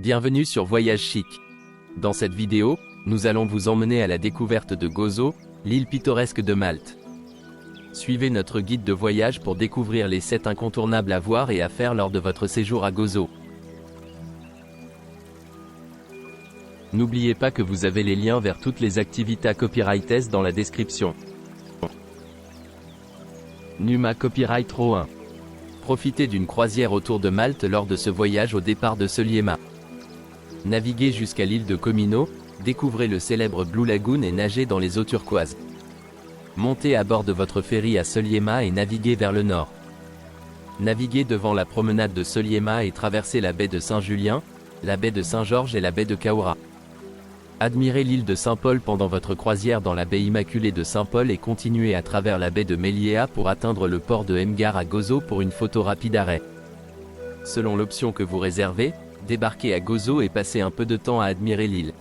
Bienvenue sur Voyage Chic. Dans cette vidéo, nous allons vous emmener à la découverte de Gozo, l'île pittoresque de Malte. Suivez notre guide de voyage pour découvrir les 7 incontournables à voir et à faire lors de votre séjour à Gozo. N'oubliez pas que vous avez les liens vers toutes les activités copyrightes dans la description. Numa Copyright Row 1. Profitez d'une croisière autour de Malte lors de ce voyage au départ de Sollima. Naviguez jusqu'à l'île de Comino, découvrez le célèbre Blue Lagoon et nagez dans les eaux turquoises. Montez à bord de votre ferry à Sollima et naviguez vers le nord. Naviguez devant la promenade de Sollima et traversez la baie de Saint-Julien, la baie de Saint-Georges et la baie de Caora. Admirez l'île de Saint-Paul pendant votre croisière dans la baie immaculée de Saint-Paul et continuez à travers la baie de Meliéa pour atteindre le port de Mgar à Gozo pour une photo rapide arrêt. Selon l'option que vous réservez, débarquez à Gozo et passez un peu de temps à admirer l'île.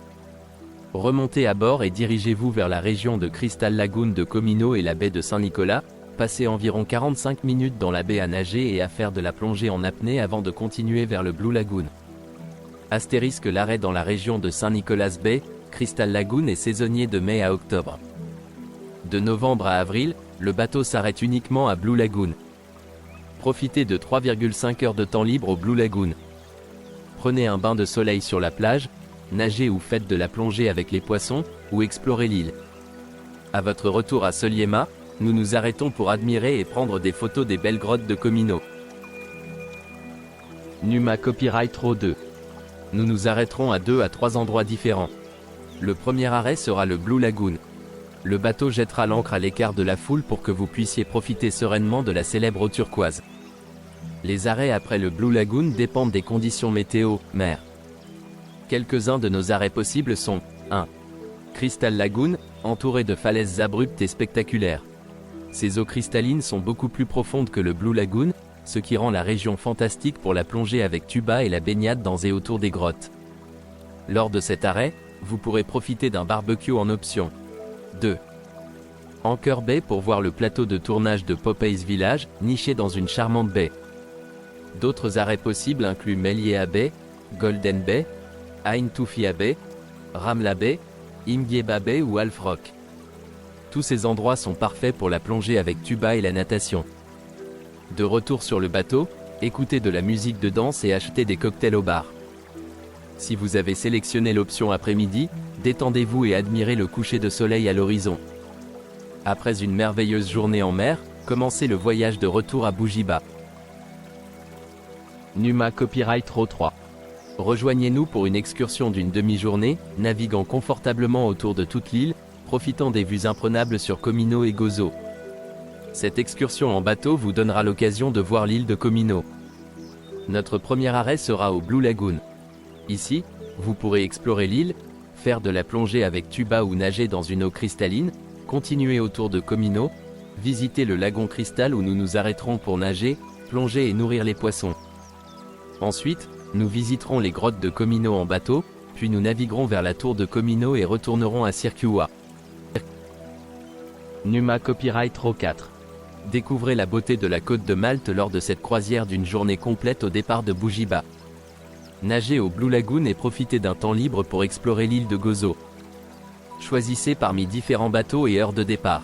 Remontez à bord et dirigez-vous vers la région de Crystal Lagoon de Comino et la baie de Saint-Nicolas, passez environ 45 minutes dans la baie à nager et à faire de la plongée en apnée avant de continuer vers le Blue Lagoon. Astérisque l'arrêt dans la région de Saint-Nicolas Bay, Crystal Lagoon est saisonnier de mai à octobre. De novembre à avril, le bateau s'arrête uniquement à Blue Lagoon. Profitez de 3,5 heures de temps libre au Blue Lagoon. Prenez un bain de soleil sur la plage, nagez ou faites de la plongée avec les poissons, ou explorez l'île. À votre retour à Sollima, nous nous arrêtons pour admirer et prendre des photos des belles grottes de Comino. Numa Copyright Row 2. Nous nous arrêterons à 2 à 3 endroits différents. Le premier arrêt sera le Blue Lagoon. Le bateau jettera l'ancre à l'écart de la foule pour que vous puissiez profiter sereinement de la célèbre eau turquoise. Les arrêts après le Blue Lagoon dépendent des conditions météo, mer. Quelques-uns de nos arrêts possibles sont 1. Crystal Lagoon, entouré de falaises abruptes et spectaculaires. Ces eaux cristallines sont beaucoup plus profondes que le Blue Lagoon, ce qui rend la région fantastique pour la plongée avec tuba et la baignade dans et autour des grottes. Lors de cet arrêt, vous pourrez profiter d'un barbecue en option. 2. Anchor Bay pour voir le plateau de tournage de Popeyes Village, niché dans une charmante baie. D'autres arrêts possibles incluent Meliéa Bay, Golden Bay, Ain Toufia Bay, Ramla Bay, Imgieba Bay ou Half Rock. Tous ces endroits sont parfaits pour la plongée avec tuba et la natation. De retour sur le bateau, écoutez de la musique de danse et achetez des cocktails au bar. Si vous avez sélectionné l'option après-midi, détendez-vous et admirez le coucher de soleil à l'horizon. Après une merveilleuse journée en mer, commencez le voyage de retour à Bougiba. Numa Copyright Row 3. Rejoignez-nous pour une excursion d'une demi-journée, naviguant confortablement autour de toute l'île, profitant des vues imprenables sur Comino et Gozo. Cette excursion en bateau vous donnera l'occasion de voir l'île de Comino. Notre premier arrêt sera au Blue Lagoon. Ici, vous pourrez explorer l'île, faire de la plongée avec tuba ou nager dans une eau cristalline, continuer autour de Comino, visiter le lagon Cristal où nous nous arrêterons pour nager, plonger et nourrir les poissons. Ensuite, nous visiterons les grottes de Comino en bateau, puis nous naviguerons vers la tour de Comino et retournerons à Sirkua. Numa Copyright Row 4. Découvrez la beauté de la côte de Malte lors de cette croisière d'une journée complète au départ de Bougiba. Nagez au Blue Lagoon et profitez d'un temps libre pour explorer l'île de Gozo. Choisissez parmi différents bateaux et heures de départ.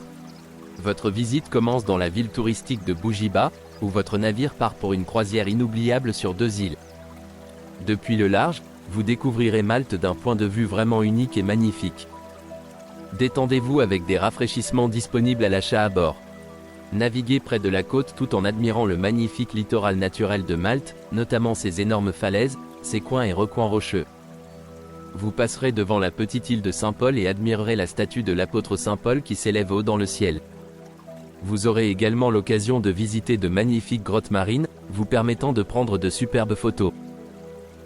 Votre visite commence dans la ville touristique de Bougiba, où votre navire part pour une croisière inoubliable sur 2 îles. Depuis le large, vous découvrirez Malte d'un point de vue vraiment unique et magnifique. Détendez-vous avec des rafraîchissements disponibles à l'achat à bord. Naviguez près de la côte tout en admirant le magnifique littoral naturel de Malte, notamment ses énormes falaises, ses coins et recoins rocheux. Vous passerez devant la petite île de Saint-Paul et admirerez la statue de l'apôtre Saint-Paul qui s'élève haut dans le ciel. Vous aurez également l'occasion de visiter de magnifiques grottes marines, vous permettant de prendre de superbes photos.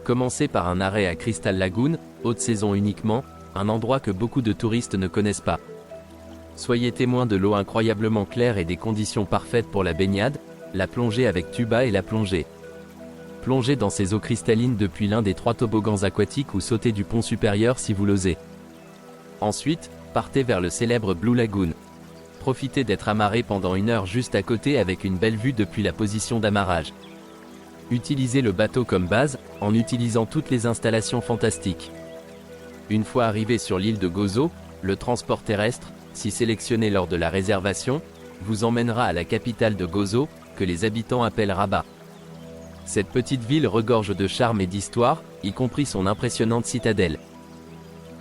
Commencez par un arrêt à Crystal Lagoon, haute saison uniquement, un endroit que beaucoup de touristes ne connaissent pas. Soyez témoin de l'eau incroyablement claire et des conditions parfaites pour la baignade, la plongée avec tuba et la plongée. Plongez dans ces eaux cristallines depuis l'un des 3 toboggans aquatiques ou sautez du pont supérieur si vous l'osez. Ensuite, partez vers le célèbre Blue Lagoon. Profitez d'être amarré pendant 1 heure juste à côté avec une belle vue depuis la position d'amarrage. Utilisez le bateau comme base, en utilisant toutes les installations fantastiques. Une fois arrivé sur l'île de Gozo, le transport terrestre, si sélectionné lors de la réservation, vous emmènera à la capitale de Gozo, que les habitants appellent Rabat. Cette petite ville regorge de charme et d'histoire, y compris son impressionnante citadelle.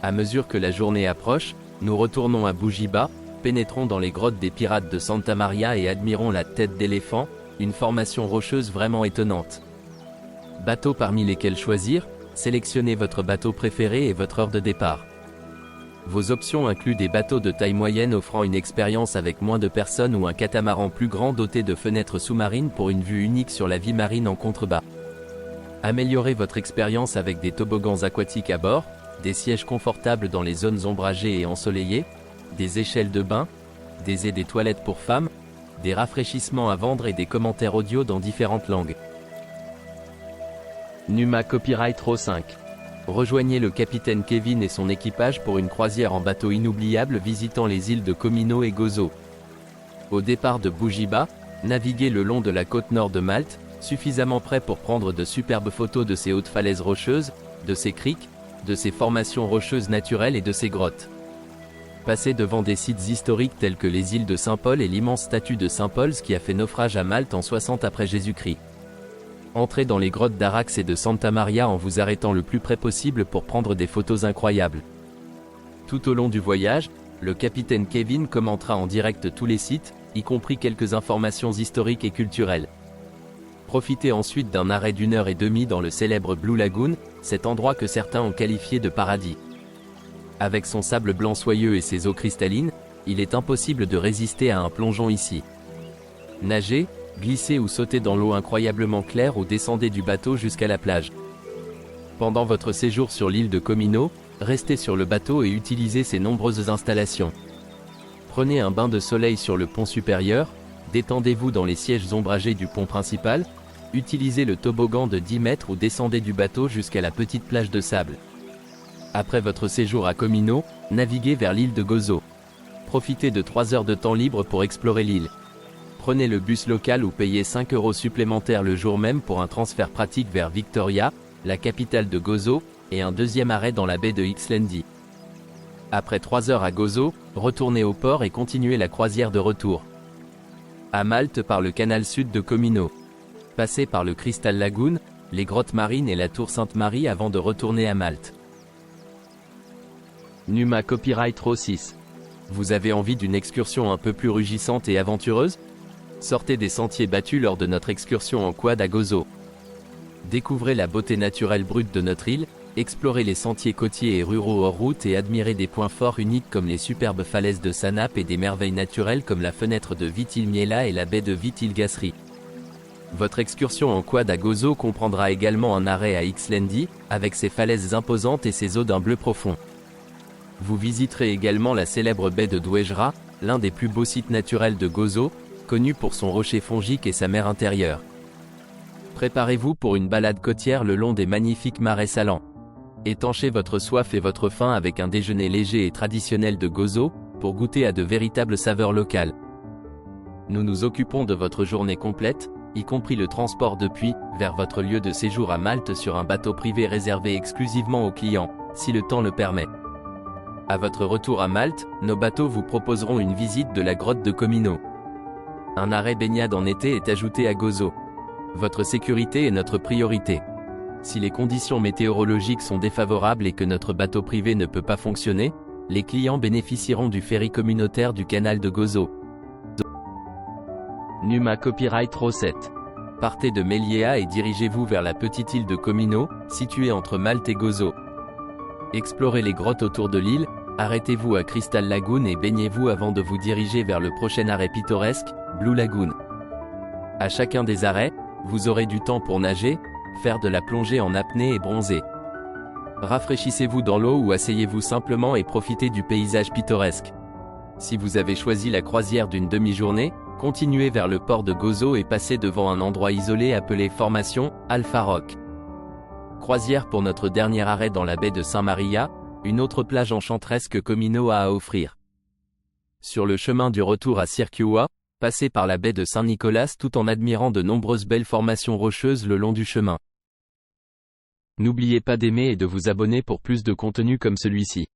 À mesure que la journée approche, nous retournons à Bougiba, pénétrons dans les grottes des pirates de Santa Maria et admirons la tête d'éléphant, une formation rocheuse vraiment étonnante. Bateaux parmi lesquels choisir, sélectionnez votre bateau préféré et votre heure de départ. Vos options incluent des bateaux de taille moyenne offrant une expérience avec moins de personnes ou un catamaran plus grand doté de fenêtres sous-marines pour une vue unique sur la vie marine en contrebas. Améliorez votre expérience avec des toboggans aquatiques à bord, des sièges confortables dans les zones ombragées et ensoleillées, des échelles de bain, des et des toilettes pour femmes, des rafraîchissements à vendre et des commentaires audio dans différentes langues. Numa Copyright Row 5. Rejoignez le capitaine Kevin et son équipage pour une croisière en bateau inoubliable visitant les îles de Comino et Gozo. Au départ de Bougiba, naviguez le long de la côte nord de Malte, suffisamment près pour prendre de superbes photos de ces hautes falaises rocheuses, de ces criques, de ces formations rocheuses naturelles et de ces grottes. Passez devant des sites historiques tels que les îles de Saint-Paul et l'immense statue de Saint-Paul qui a fait naufrage à Malte en 60 après Jésus-Christ. Entrez dans les grottes d'Arax et de Santa Maria en vous arrêtant le plus près possible pour prendre des photos incroyables. Tout au long du voyage, le capitaine Kevin commentera en direct tous les sites, y compris quelques informations historiques et culturelles. Profitez ensuite d'un arrêt d'1h30 dans le célèbre Blue Lagoon, cet endroit que certains ont qualifié de paradis. Avec son sable blanc soyeux et ses eaux cristallines, il est impossible de résister à un plongeon ici. Nagez, glissez ou sautez dans l'eau incroyablement claire ou descendez du bateau jusqu'à la plage. Pendant votre séjour sur l'île de Comino, restez sur le bateau et utilisez ses nombreuses installations. Prenez un bain de soleil sur le pont supérieur, détendez-vous dans les sièges ombragés du pont principal, utilisez le toboggan de 10 mètres ou descendez du bateau jusqu'à la petite plage de sable. Après votre séjour à Comino, naviguez vers l'île de Gozo. Profitez de 3 heures de temps libre pour explorer l'île. Prenez le bus local ou payez 5 € supplémentaires le jour même pour un transfert pratique vers Victoria, la capitale de Gozo, et un deuxième arrêt dans la baie de Ixlandi. Après 3 heures à Gozo, retournez au port et continuez la croisière de retour. À Malte par le canal sud de Comino. Passez par le Crystal Lagoon, les grottes marines et la tour Sainte-Marie avant de retourner à Malte. Numa Copyright Row 6. Vous avez envie d'une excursion un peu plus rugissante et aventureuse? Sortez des sentiers battus lors de notre excursion en quad à Gozo. Découvrez la beauté naturelle brute de notre île, explorez les sentiers côtiers et ruraux hors route et admirez des points forts uniques comme les superbes falaises de Sanap et des merveilles naturelles comme la fenêtre de Vitilmiela et la baie de Vitilgasri. Votre excursion en quad à Gozo comprendra également un arrêt à Ixlandi, avec ses falaises imposantes et ses eaux d'un bleu profond. Vous visiterez également la célèbre baie de Douejra, l'un des plus beaux sites naturels de Gozo, connu pour son rocher fongique et sa mer intérieure. Préparez-vous pour une balade côtière le long des magnifiques marais salants. Étanchez votre soif et votre faim avec un déjeuner léger et traditionnel de Gozo, pour goûter à de véritables saveurs locales. Nous nous occupons de votre journée complète, y compris le transport depuis, vers votre lieu de séjour à Malte sur un bateau privé réservé exclusivement aux clients, si le temps le permet. À votre retour à Malte, nos bateaux vous proposeront une visite de la grotte de Comino. Un arrêt baignade en été est ajouté à Gozo. Votre sécurité est notre priorité. Si les conditions météorologiques sont défavorables et que notre bateau privé ne peut pas fonctionner, les clients bénéficieront du ferry communautaire du canal de Gozo. Numa Copyright Row 7. Partez de Meliéa et dirigez-vous vers la petite île de Comino, située entre Malte et Gozo. Explorez les grottes autour de l'île, arrêtez-vous à Crystal Lagoon et baignez-vous avant de vous diriger vers le prochain arrêt pittoresque, Blue Lagoon. À chacun des arrêts, vous aurez du temps pour nager, faire de la plongée en apnée et bronzer. Rafraîchissez-vous dans l'eau ou asseyez-vous simplement et profitez du paysage pittoresque. Si vous avez choisi la croisière d'une demi-journée, continuez vers le port de Gozo et passez devant un endroit isolé appelé Formation, Alpha Rock. Croisière pour notre dernier arrêt dans la baie de Saint-Maria, une autre plage enchanteresse que Comino a à offrir. Sur le chemin du retour à Sirkua, passez par la baie de Saint-Nicolas tout en admirant de nombreuses belles formations rocheuses le long du chemin. N'oubliez pas d'aimer et de vous abonner pour plus de contenu comme celui-ci.